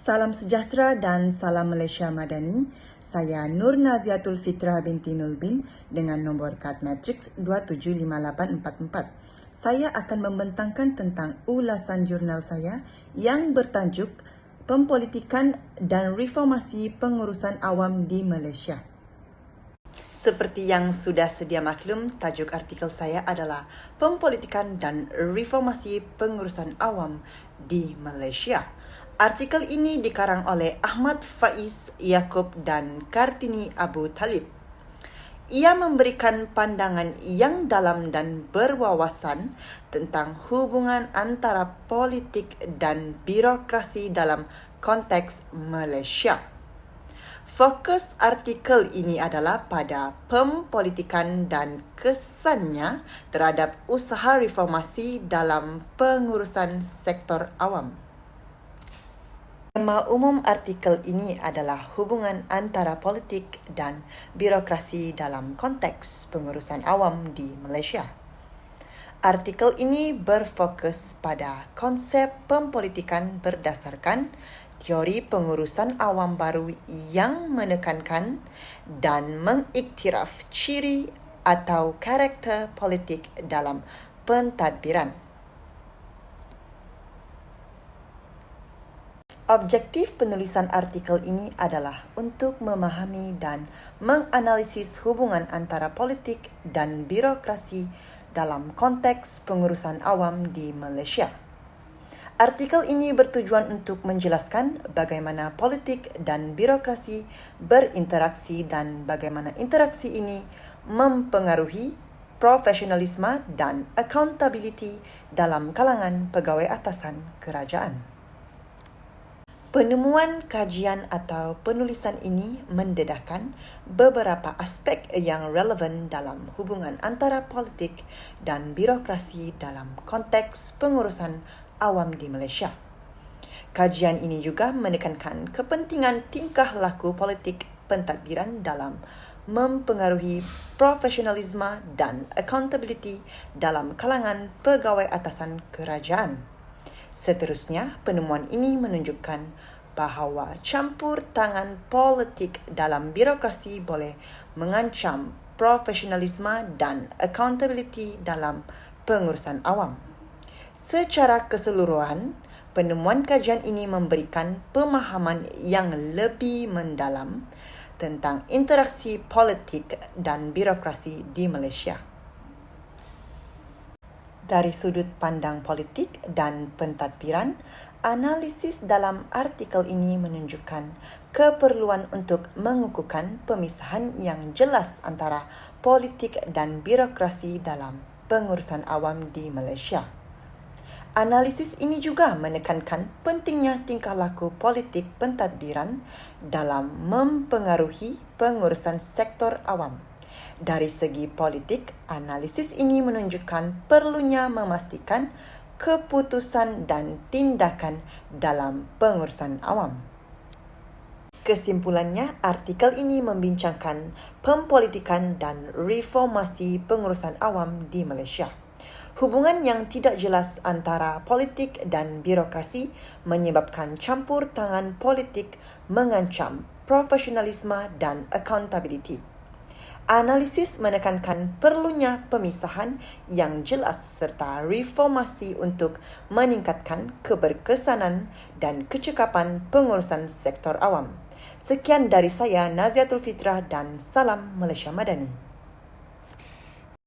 Salam sejahtera dan salam Malaysia Madani. Saya Nur Naziatul Fitrah binti Nulbin dengan nombor kad matriks 275844. Saya akan membentangkan tentang ulasan jurnal saya yang bertajuk Pempolitikan dan Reformasi Pengurusan Awam di Malaysia. Seperti yang sudah sedia maklum, tajuk artikel saya adalah Pempolitikan dan Reformasi Pengurusan Awam di Malaysia. Artikel ini dikarang oleh Ahmad Faiz Yaakob dan Kartini Abu Talib. Ia memberikan pandangan yang dalam dan berwawasan tentang hubungan antara politik dan birokrasi dalam konteks Malaysia. Fokus artikel ini adalah pada pempolitikan dan kesannya terhadap usaha reformasi dalam pengurusan sektor awam. Tema umum artikel ini adalah hubungan antara politik dan birokrasi dalam konteks pengurusan awam di Malaysia. Artikel ini berfokus pada konsep pempolitikan berdasarkan teori pengurusan awam baru yang menekankan dan mengiktiraf ciri atau karakter politik dalam pentadbiran. Objektif penulisan artikel ini adalah untuk memahami dan menganalisis hubungan antara politik dan birokrasi dalam konteks pengurusan awam di Malaysia. Artikel ini bertujuan untuk menjelaskan bagaimana politik dan birokrasi berinteraksi dan bagaimana interaksi ini mempengaruhi profesionalisme dan accountability dalam kalangan pegawai atasan kerajaan. Penemuan kajian atau penulisan ini mendedahkan beberapa aspek yang relevan dalam hubungan antara politik dan birokrasi dalam konteks pengurusan awam di Malaysia. Kajian ini juga menekankan kepentingan tingkah laku politik pentadbiran dalam mempengaruhi profesionalisme dan accountability dalam kalangan pegawai atasan kerajaan. Seterusnya, penemuan ini menunjukkan bahawa campur tangan politik dalam birokrasi boleh mengancam profesionalisme dan accountability dalam pengurusan awam. Secara keseluruhan, penemuan kajian ini memberikan pemahaman yang lebih mendalam tentang interaksi politik dan birokrasi di Malaysia. Dari sudut pandang politik dan pentadbiran, analisis dalam artikel ini menunjukkan keperluan untuk mengukuhkan pemisahan yang jelas antara politik dan birokrasi dalam pengurusan awam di Malaysia. Analisis ini juga menekankan pentingnya tingkah laku politik pentadbiran dalam mempengaruhi pengurusan sektor awam. Dari segi politik, analisis ini menunjukkan perlunya memastikan keputusan dan tindakan dalam pengurusan awam. Kesimpulannya, artikel ini membincangkan pempolitikan dan reformasi pengurusan awam di Malaysia. Hubungan yang tidak jelas antara politik dan birokrasi menyebabkan campur tangan politik mengancam profesionalisme dan accountability. Analisis menekankan perlunya pemisahan yang jelas serta reformasi untuk meningkatkan keberkesanan dan kecekapan pengurusan sektor awam. Sekian dari saya, Naziatul Fitrah, dan salam Malaysia Madani.